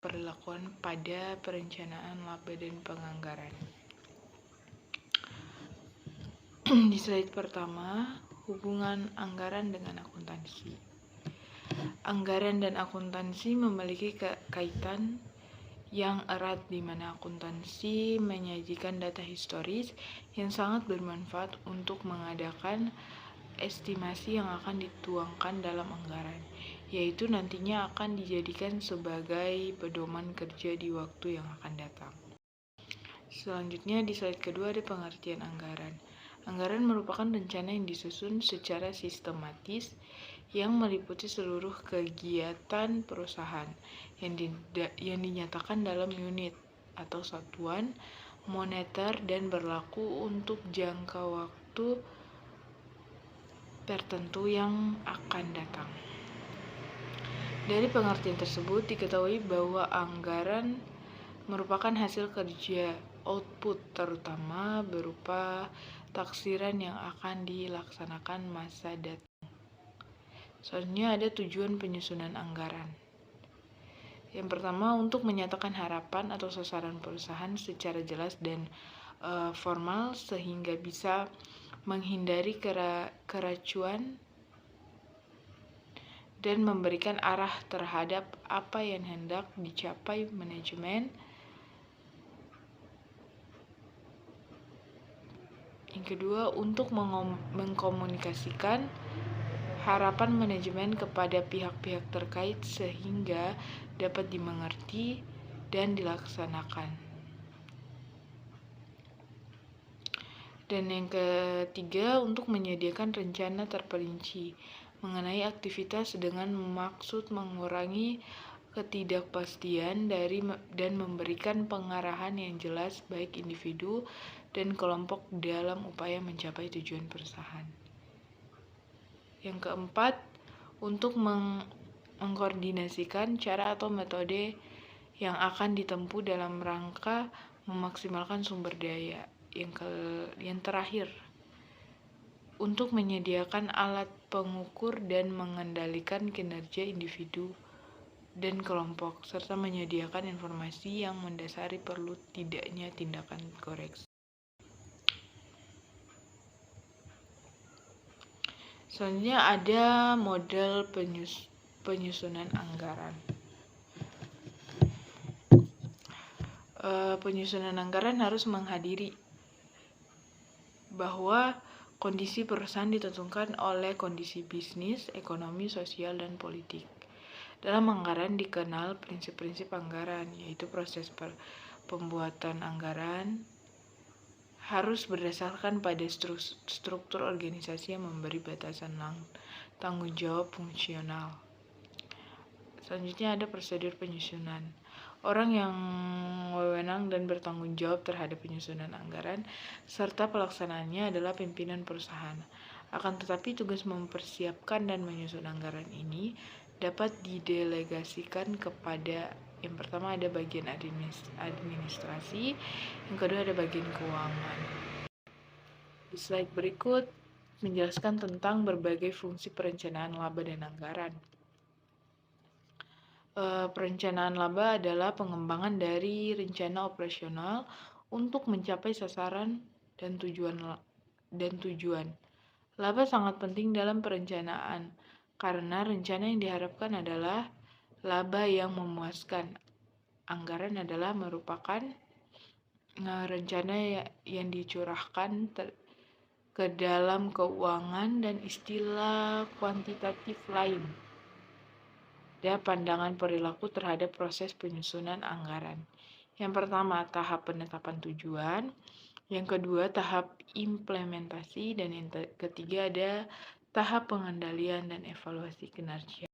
perilakuan pada perencanaan laba dan penganggaran. Di slide pertama, hubungan anggaran dengan akuntansi. Anggaran dan akuntansi memiliki kaitan yang erat di mana akuntansi menyajikan data historis yang sangat bermanfaat untuk mengadakan estimasi yang akan dituangkan dalam anggaran, yaitu nantinya akan dijadikan sebagai pedoman kerja di waktu yang akan datang. Selanjutnya di slide kedua ada pengertian anggaran. Anggaran merupakan rencana yang disusun secara sistematis yang meliputi seluruh kegiatan perusahaan yang dinyatakan dalam unit atau satuan moneter dan berlaku untuk jangka waktu tertentu yang akan datang. Dari pengertian tersebut diketahui bahwa anggaran merupakan hasil kerja output terutama berupa taksiran yang akan dilaksanakan masa datang. Selanjutnya ada tujuan penyusunan anggaran. Yang pertama, untuk menyatakan harapan atau sasaran perusahaan secara jelas dan formal sehingga bisa menghindari keracuan dan memberikan arah terhadap apa yang hendak dicapai manajemen. Yang kedua, untuk mengkomunikasikan harapan manajemen kepada pihak-pihak terkait sehingga dapat dimengerti dan dilaksanakan. Dan yang ketiga, untuk menyediakan rencana terperinci mengenai aktivitas dengan maksud mengurangi ketidakpastian dan memberikan pengarahan yang jelas baik individu dan kelompok dalam upaya mencapai tujuan perusahaan. Yang keempat, untuk mengkoordinasikan cara atau metode yang akan ditempuh dalam rangka memaksimalkan sumber daya. Yang terakhir, untuk menyediakan alat pengukur dan mengendalikan kinerja individu dan kelompok, serta menyediakan informasi yang mendasari perlu tidaknya tindakan koreksi. Selanjutnya ada model penyusunan anggaran. Penyusunan anggaran harus menghadiri bahwa kondisi perusahaan ditentukan oleh kondisi bisnis, ekonomi, sosial, dan politik. Dalam anggaran dikenal prinsip-prinsip anggaran, yaitu proses pembuatan anggaran harus berdasarkan pada struktur organisasi yang memberi batasan tanggung jawab fungsional. Selanjutnya ada prosedur penyusunan. Orang yang wewenang dan bertanggung jawab terhadap penyusunan anggaran serta pelaksanaannya adalah pimpinan perusahaan. Akan tetapi tugas mempersiapkan dan menyusun anggaran ini dapat didelegasikan kepada yang pertama ada bagian administrasi, yang kedua ada bagian keuangan. Di slide berikut menjelaskan tentang berbagai fungsi perencanaan laba dan anggaran. Perencanaan laba adalah pengembangan dari rencana operasional untuk mencapai sasaran dan tujuan. Laba sangat penting dalam perencanaan karena rencana yang diharapkan adalah laba yang memuaskan. Anggaran adalah merupakan rencana yang dicurahkan ke dalam keuangan dan istilah kuantitatif lain. Ada pandangan perilaku terhadap proses penyusunan anggaran. Yang pertama, tahap penetapan tujuan. Yang kedua, tahap implementasi. Dan yang ketiga ada tahap pengendalian dan evaluasi kinerja.